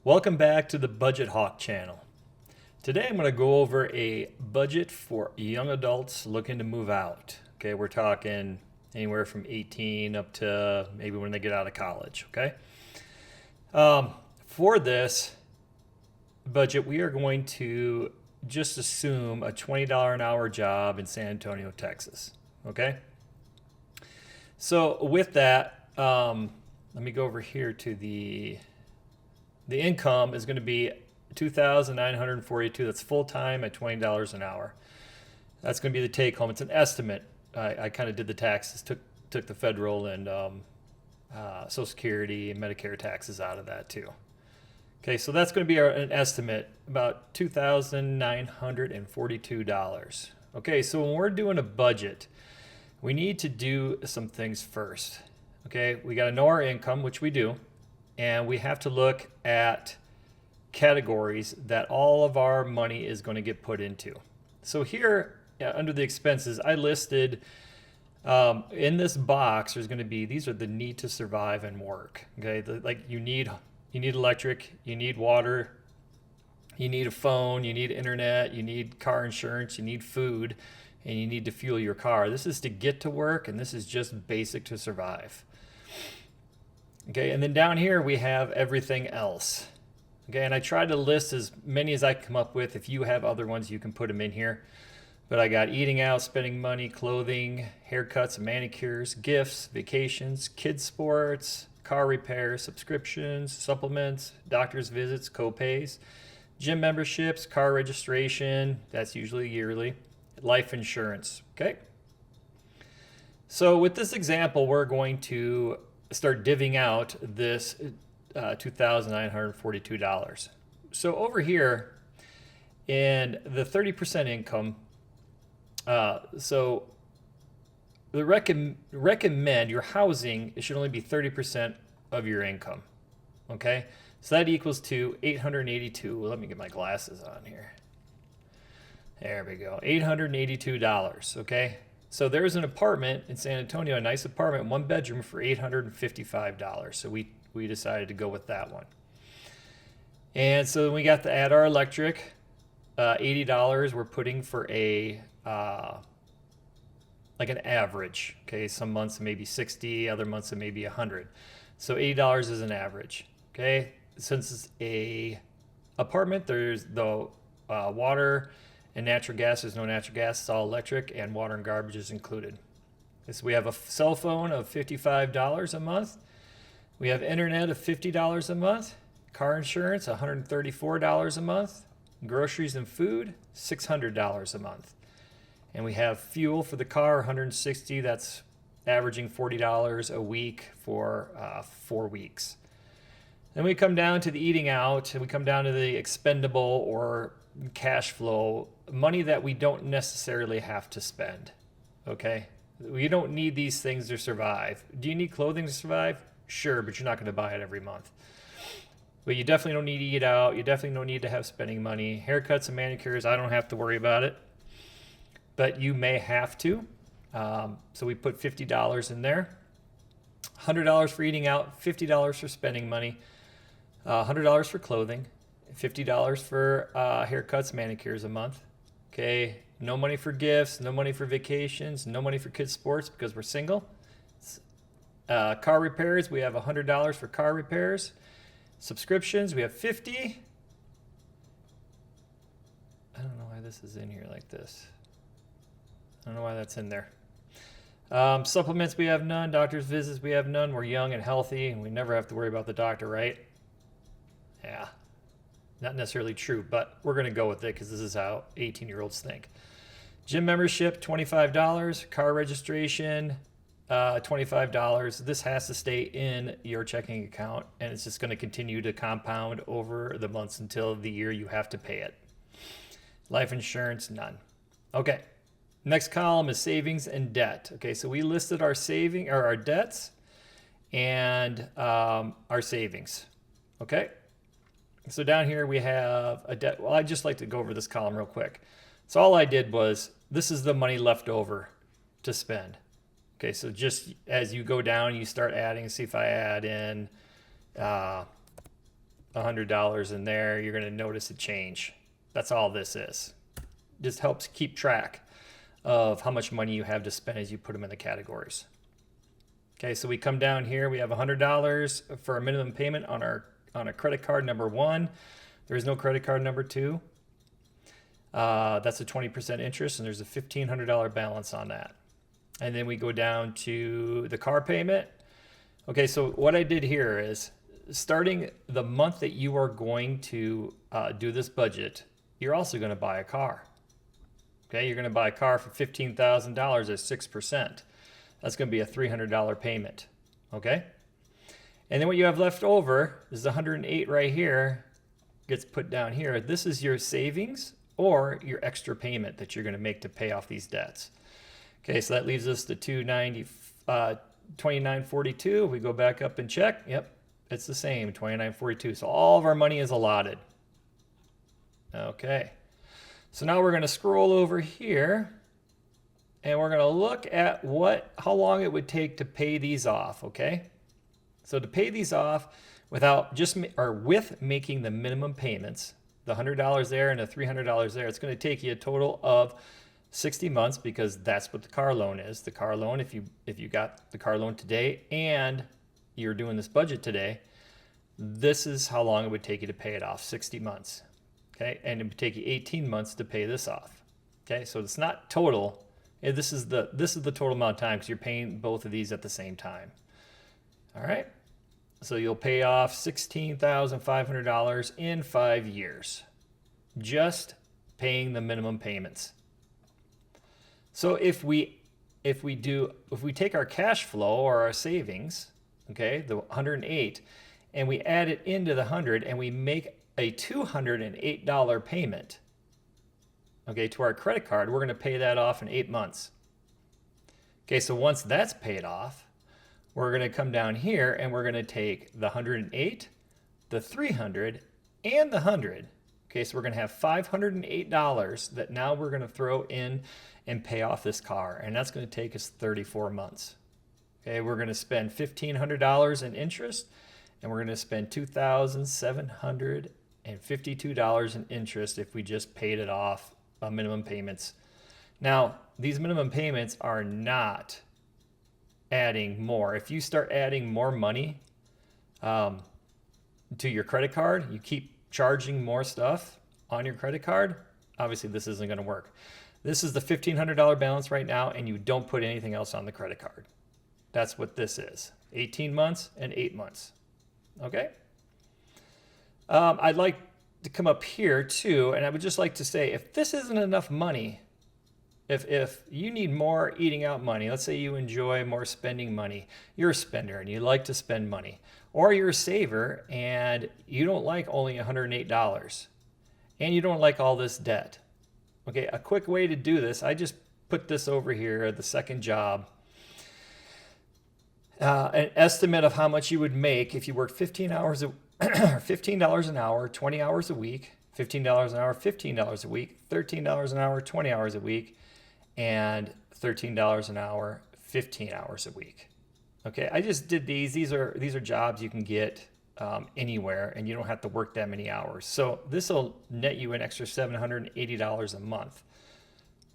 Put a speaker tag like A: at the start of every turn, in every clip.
A: Welcome back to the Budget Hawk channel. Today I'm going to go over a budget for young adults looking to move out. Okay, we're talking anywhere from 18 up to maybe when they get out of college. Okay, for this budget, we are going to just assume a $20 an hour job in San Antonio, Texas. Okay, so with that, let me go over here to the income is going to be 2,942. That's full time at $20 an hour. That's going to be the take home. It's an estimate. I kind of did the taxes, took the federal and Social Security and Medicare taxes out of that too. Okay, so that's going to be an estimate, about $2,942. Okay, so when we're doing a budget, we need to do some things first. Okay, we got to know our income, which we do, and we have to look at categories that all of our money is going to get put into. So here, under the expenses, I listed in this box. There's going to be, these are the need to survive and work. Okay, like you need electric, you need water, you need a phone, you need internet, you need car insurance, you need food, and you need to fuel your car. This is to get to work, and this is just basic to survive. Okay, and then down here we have everything else. Okay, and I tried to list as many as I come up with. If you have other ones, you can put them in here. But I got eating out, spending money, clothing, haircuts, manicures, gifts, vacations, kids sports, car repairs, subscriptions, supplements, doctor's visits, co-pays, gym memberships, car registration, that's usually yearly, life insurance. Okay, so with this example, we're going to start divvying out this $2,942. So over here in the 30% income, so the recommend your housing, it should only be 30% of your income. Okay, so that equals to 882. Well, let me get my glasses on here. There we go, $882. Okay, so there's an apartment in San Antonio, a nice apartment, one bedroom for $855. So we decided to go with that one. And so we got to add our electric, $80 we're putting for a like an average. Okay, some months maybe 60, other months it may be 100. So $80 is an average. Okay, since it's a apartment, there's the water and natural gas. There's no natural gas, it's all electric, and water and garbage is included. So we have a cell phone of $55 a month. We have internet of $50 a month, car insurance $134 a month, groceries and food $600 a month. And we have fuel for the car $160. That's averaging $40 a week for 4 weeks. Then we come down to the eating out, and we come down to the expendable or cash flow, money that we don't necessarily have to spend. Okay, we don't need these things to survive. Do you need clothing to survive? Sure, but you're not going to buy it every month. But you definitely don't need to eat out. You definitely don't need to have spending money. Haircuts and manicures, I don't have to worry about it, but you may have to. So we put $50 in there, $100 for eating out, $50 for spending money, $100 for clothing, $50 for haircuts, manicures a month. Okay, no money for gifts, no money for vacations, no money for kids sports because we're single. Car repairs, we have $100 for car repairs. Subscriptions, we have $50. I don't know why this is in here like this. I don't know why that's in there. Supplements, we have none. Doctor's visits, we have none. We're young and healthy, and we never have to worry about the doctor, right? Yeah, not necessarily true, but we're going to go with it because this is how 18-year-olds think. Gym membership, $25. Car registration, $25. This has to stay in your checking account, and it's just going to continue to compound over the months until the year you have to pay it. Life insurance, none. Okay, next column is savings and debt. Okay, so we listed our our debts and our savings. Okay, so down here we have a debt. Well, I'd just like to go over this column real quick. So all I did was, this is the money left over to spend. Okay, so just as you go down, you start adding. See if I add in $100 in there, you're going to notice a change. That's all this is. Just helps keep track of how much money you have to spend as you put them in the categories. Okay, so we come down here, we have $100 for a minimum payment on a credit card number 1. There is no credit card number 2. That's a 20% interest, and there's a $1,500 balance on that. And then we go down to the car payment. Okay, so what I did here is starting the month that you are going to do this budget, you're also going to buy a car. Okay, you're going to buy a car for $15,000 at 6%. That's going to be a $300 payment. Okay, and then what you have left over is the 108 right here gets put down here. This is your savings or your extra payment that you're going to make to pay off these debts. Okay, so that leaves us to $29.42. We go back up and check. Yep, it's the same, $29.42. So all of our money is allotted. Okay, so now we're going to scroll over here, and we're going to look at how long it would take to pay these off. Okay, so to pay these off with making the minimum payments, the $100 there and the $300 there, it's going to take you a total of 60 months, because that's what the car loan is. The car loan, if you got the car loan today and you're doing this budget today, this is how long it would take you to pay it off, 60 months. Okay, and it would take you 18 months to pay this off. Okay, so it's not total. This is the total amount of time, because you're paying both of these at the same time. All right, so you'll pay off $16,500 in 5 years, just paying the minimum payments. So if we take our cash flow or our savings, okay, the 108, and we add it into the 100, and we make a $208 payment, okay, to our credit card, we're going to pay that off in 8 months. Okay, so once that's paid off, we're going to come down here and we're going to take the 108, the 300, and the 100. Okay, so we're going to have $508 that now we're going to throw in and pay off this car, and that's going to take us 34 months. Okay, we're going to spend $1,500 in interest, and we're going to spend $2,752 in interest if we just paid it off minimum payments. Now, these minimum payments are not adding more. If you start adding more money to your credit card, you keep charging more stuff on your credit card, obviously this isn't going to work. This is the $1,500 balance right now, and you don't put anything else on the credit card. That's what this is, 18 months and 8 months. Okay? I'd like to come up here too, and I would just like to say, if this isn't enough money, if you need more eating out money, let's say you enjoy more spending money, you're a spender and you like to spend money, or you're a saver and you don't like only $108 and you don't like all this debt. Okay, a quick way to do this, I just put this over here, the second job. An estimate of how much you would make if you worked $15 an hour, 20 hours a week, $15 an hour, $15 a week, $13 an hour, 20 hours a week, and $13 an hour, 15 hours a week. Okay, I just did these. These are jobs you can get anywhere, and you don't have to work that many hours. So this will net you an extra $780 a month.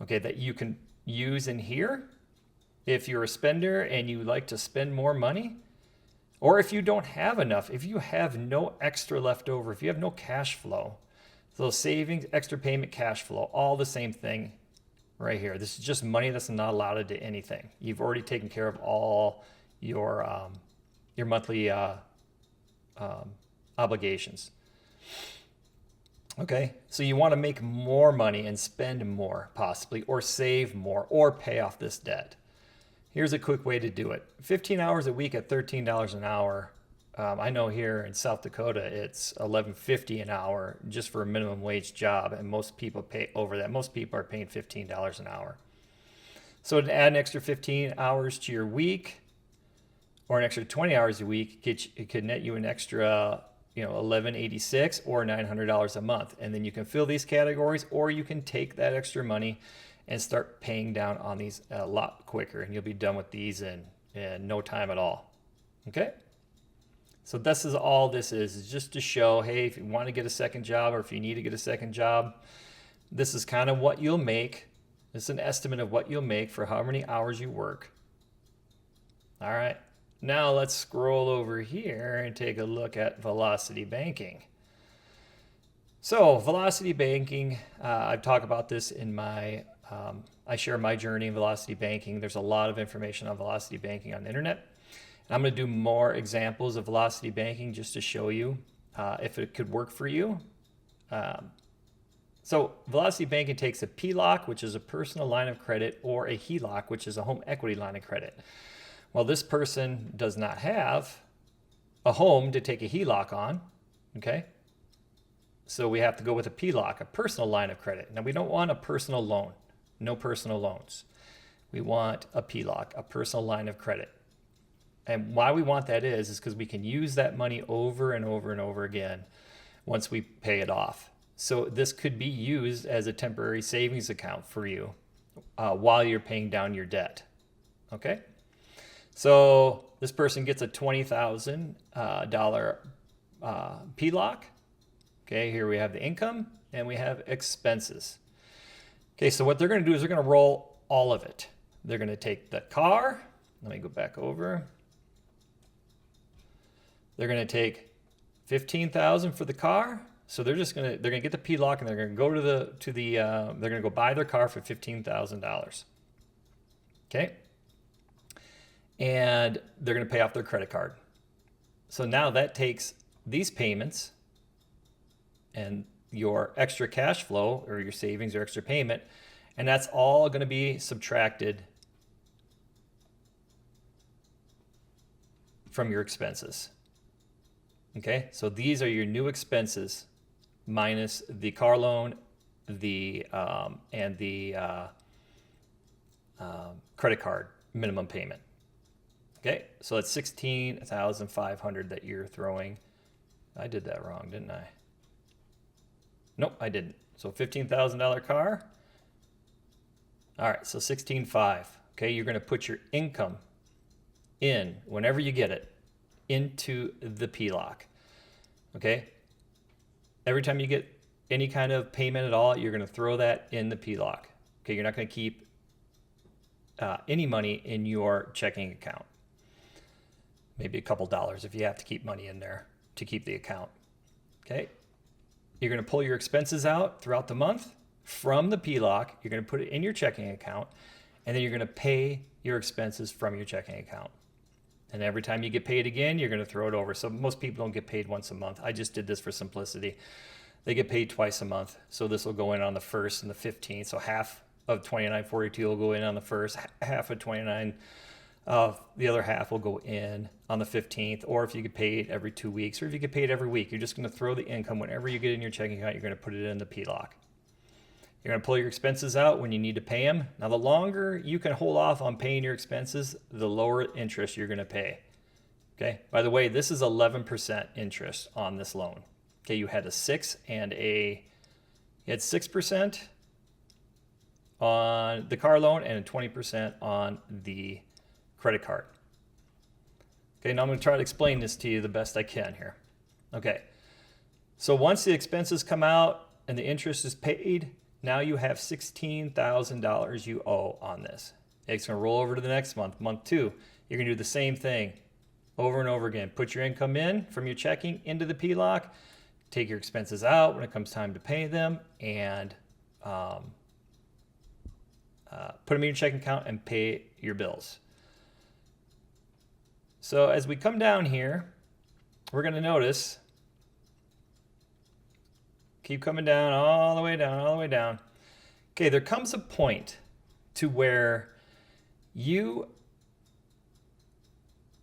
A: Okay, that you can use in here if you're a spender and you like to spend more money, or if you don't have enough, if you have no extra left over, if you have no cash flow, those savings, extra payment, cash flow, all the same thing right here. This is just money that's not allotted to anything. You've already taken care of all your monthly obligations. Okay, so you want to make more money and spend more possibly, or save more, or pay off this debt. Here's a quick way to do it. 15 hours a week at $13 an hour. I know here in South Dakota, it's $11.50 an hour just for a minimum wage job, and most people pay over that. Most people are paying $15 an hour. So to add an extra 15 hours to your week, or an extra 20 hours a week, it could net you an extra, $11.86 or $900 a month. And then you can fill these categories, or you can take that extra money and start paying down on these a lot quicker, and you'll be done with these in no time at all. Okay? So this is all this is just to show, hey, if you want to get a second job or if you need to get a second job, this is kind of what you'll make. This is an estimate of what you'll make for how many hours you work. All right, now let's scroll over here and take a look at velocity banking. So velocity banking, I've talked about this in my, I share my journey in velocity banking. There's a lot of information on velocity banking on the internet. And I'm going to do more examples of velocity banking just to show you if it could work for you. So velocity banking takes a PLOC, which is a personal line of credit, or a HELOC, which is a home equity line of credit. Well, this person does not have a home to take a HELOC on, okay? So we have to go with a PLOC, a personal line of credit. Now we don't want a personal loan, no personal loans. We want a PLOC, a personal line of credit. And why we want that is because we can use that money over and over and over again once we pay it off. So this could be used as a temporary savings account for you while you're paying down your debt, okay? So this person gets a $20,000 PLOC. Okay, here we have the income and we have expenses. Okay, so what they're going to do is they're going to roll all of it. They're going to take the car. Let me go back over. They're going to take $15,000 for the car. So they're going to get the PLOC and they're going to go they're going to go buy their car for $15,000. Okay. And they're going to pay off their credit card. So now that takes these payments and your extra cash flow or your savings or extra payment, and that's all going to be subtracted from your expenses. Okay, so these are your new expenses minus the car loan, and the credit card minimum payment. Okay, so it's $16,500 that you're throwing. I did that wrong, didn't I? Nope, I didn't. So $15,000 car. All right, so $16,500. Okay, you're going to put your income in whenever you get it into the PLOC. Okay, every time you get any kind of payment at all, you're going to throw that in the PLOC. Okay, you're not going to keep any money in your checking account. Maybe a couple dollars if you have to keep money in there to keep the account. Okay, you're going to pull your expenses out throughout the month from the PLOC. You're going to put it in your checking account, and then you're going to pay your expenses from your checking account. And every time you get paid again, you're going to throw it over. So most people don't get paid once a month. I just did this for simplicity. They get paid twice a month. So this will go in on the 1st and the 15th. So half of $29.42 will go in on the 1st, half of $29, the other half will go in on the 15th. Or if you get paid every 2 weeks, or if you get paid every week, you're just going to throw the income whenever you get in your checking account. You're going to put it in the PLOC. You're going to pull your expenses out when you need to pay them. Now, the longer you can hold off on paying your expenses, the lower interest you're going to pay. Okay. By the way, this is 11% interest on this loan. Okay. You had a 6 and you had 6% on the car loan and 20% on the credit card. Okay. Now I'm going to try to explain this to you the best I can here. Okay. So once the expenses come out and the interest is paid, now you have $16,000 you owe on this. It's going to roll over to the next month, month 2. You're going to do the same thing over and over again. Put your income in from your checking into the PLOC, take your expenses out when it comes time to pay them, and put them in your checking account and pay your bills. So as we come down here, we're going to notice, keep coming down, all the way down, all the way down. Okay, there comes a point to where you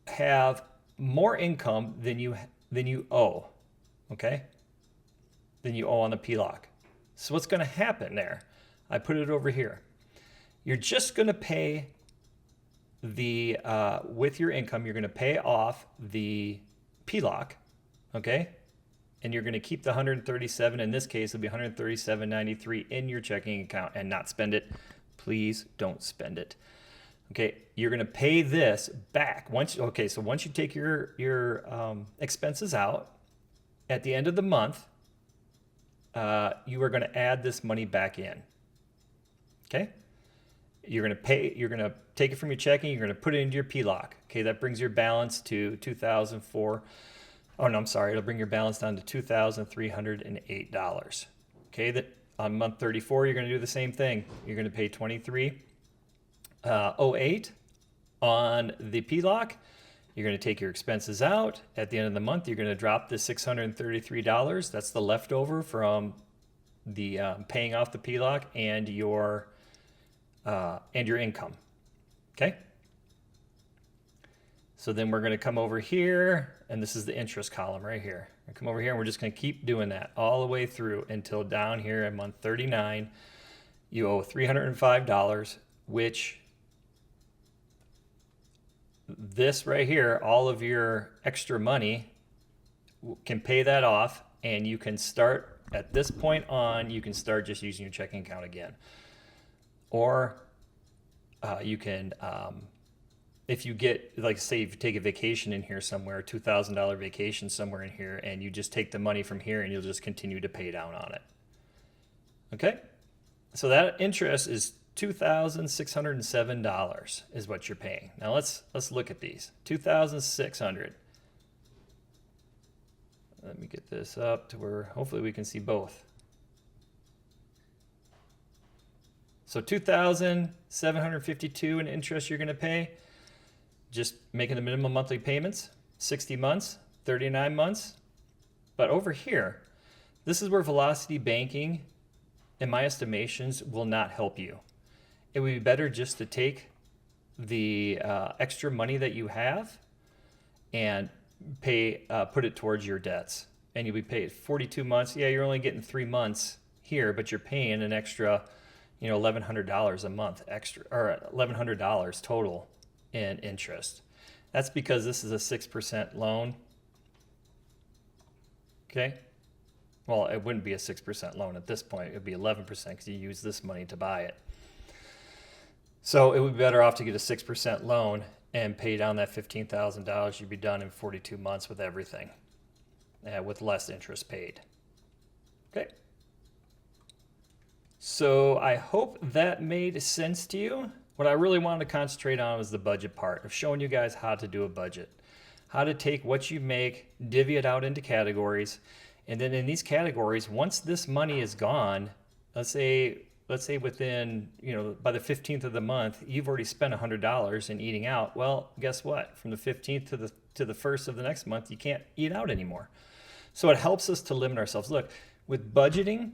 A: have more income than you owe, okay? Than you owe on the PLOC. So what's going to happen there? I put it over here. You're just going to pay the, with your income, you're going to pay off the PLOC, okay? And you're going to keep the 137. In this case, it'll be 137.93 in your checking account and not spend it. Please don't spend it. Okay, you're going to pay this back once. Okay, so once you take your expenses out at the end of the month, you are going to add this money back in. Okay, you're going to pay. You're going to take it from your checking. You're going to put it into your PLOC. Okay, that brings your balance to 2004. Oh no, I'm sorry. It'll bring your balance down to $2,308. Okay, that on month 34, you're going to do the same thing. You're going to pay 2308 on the PLOC. You're going to take your expenses out. At the end of the month, you're going to drop the $633. That's the leftover from the paying off the PLOC and your income. Okay. So then we're going to come over here, and this is the interest column right here. We're come over here, and we're just going to keep doing that all the way through until down here in month 39, you owe $305, which this right here, all of your extra money can pay that off, and you can start at this point on, you can start just using your checking account again. Or you can, if you get, like say if you take a vacation in here somewhere, $2,000 vacation somewhere in here, and you just take the money from here and you'll just continue to pay down on it. Okay? So that interest is $2,607 is what you're paying. Now let's look at these. $2,600. Let me get this up to where hopefully we can see both. So $2,752 in interest you're going to pay, just making the minimum monthly payments, 60 months, 39 months. But over here, this is where velocity banking, in my estimations, will not help you. It would be better just to take the extra money that you have and put it towards your debts. And you'll be paid 42 months. Yeah, you're only getting 3 months here, but you're paying an extra, $1,100 a month extra, or $1,100 total in interest. That's because this is a 6% loan. Okay. Well, it wouldn't be a 6% loan at this point. It would be 11% because you use this money to buy it. So it would be better off to get a 6% loan and pay down that $15,000. You'd be done in 42 months with everything, with less interest paid. Okay. So I hope that made sense to you. What I really wanted to concentrate on was the budget part of showing you guys how to do a budget, how to take what you make, divvy it out into categories. And then in these categories, once this money is gone, let's say within, by the 15th of the month, you've already spent $100 in eating out. Well, guess what? From the 15th to the 1st of the next month, you can't eat out anymore. So it helps us to limit ourselves. Look, with budgeting,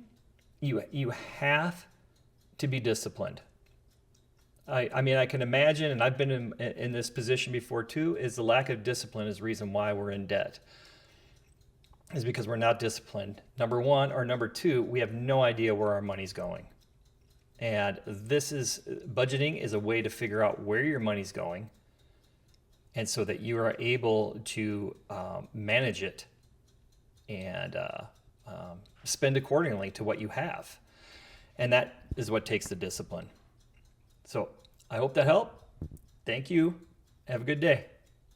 A: you have to be disciplined. I mean, I can imagine, and I've been in this position before too, is the lack of discipline is the reason why we're in debt. Is because we're not disciplined. Number one, or number two, we have no idea where our money's going. And budgeting is a way to figure out where your money's going, and so that you are able to manage it and spend accordingly to what you have. And that is what takes the discipline. So I hope that helped. Thank you. Have a good day.